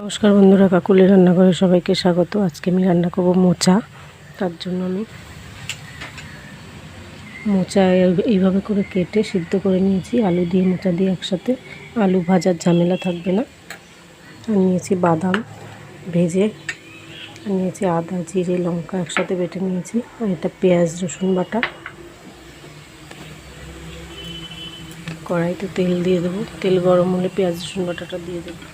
নমস্কার বন্ধুরা, কাকুলি রান্নাঘরে সবাইকে স্বাগত। আজকে আমি রান্না করব মোচা। তার জন্য আমি মোচা এইভাবে করে কেটে সিদ্ধ করে নিয়েছি। আলু দিয়ে মোচা দিয়ে একসাথে, আলু ভাজার ঝামেলা থাকবে না। আর নিয়েছি বাদাম ভেজে, আর নিয়েছি আদা জিরে লঙ্কা একসাথে বেটে নিয়েছি। আর এটা পেঁয়াজ রসুন বাটা। কড়াইতে তেল দিয়ে দেবো, তেল গরম হলে পেঁয়াজ রসুন বাটাটা দিয়ে দেবো।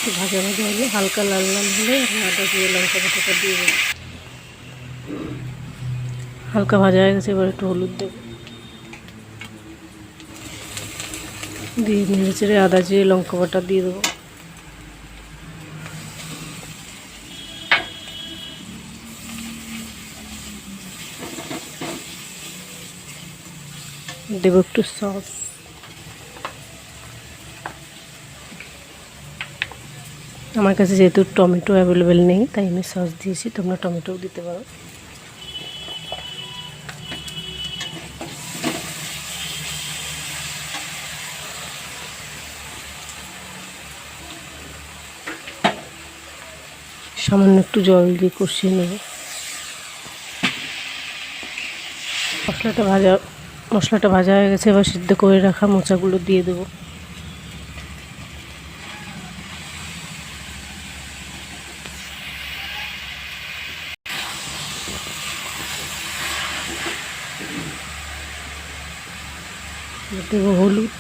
একটু ভাজা ভাজা হলে, হালকা লাল লাল হলে আমি আদা জিরে লঙ্কা বাটাটা দিয়ে দেবো। হালকা ভাজা হয়ে গেছে, এবার একটু হলুদ দেবো, দিয়ে নেড়ে চেড়ে আদা জিরে লঙ্কা বাটা দিয়ে দেবো। দেবো একটু সস। আমার কাছে যেহেতু টমেটো অ্যাভেলেবেল নেই, তাই আমি সস দিয়েছি, তোমরা টমেটোও দিতে পারো। সামান্য একটু জল দিয়ে কষিয়ে নেব। মশলাটা ভাজা হয়ে গেছে, এবার সিদ্ধ করে রাখা মোচাগুলো দিয়ে দেবো। দেবো হলুদ,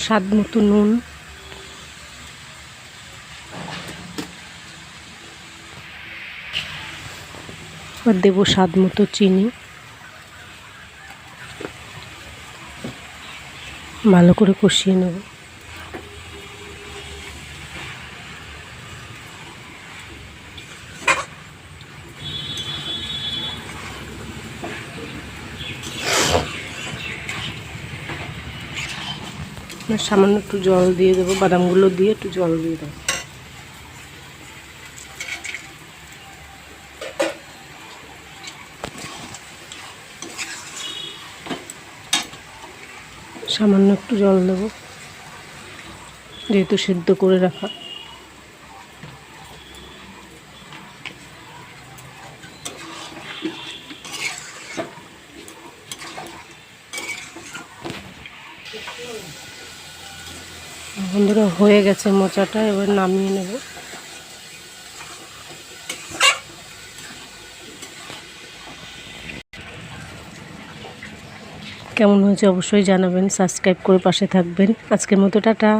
স্বাদ মতো নুন, আর দেবো স্বাদ মতো চিনি। ভালো করে কষিয়ে নেব। সামান্য একটু জল দিয়ে দেবো, বাদামগুলো দিয়ে একটু জল দিয়ে দেবো। সামান্য একটু জল দেবো, যেহেতু সিদ্ধ করে রাখা। বন্ধুরা, হয়ে গেছে মোচাটা, এবার নামিয়ে নেব। কেমন হয়েছে অবশ্যই জানাবেন, সাবস্ক্রাইব করে পাশে থাকবেন। আজকের মতো টাটা।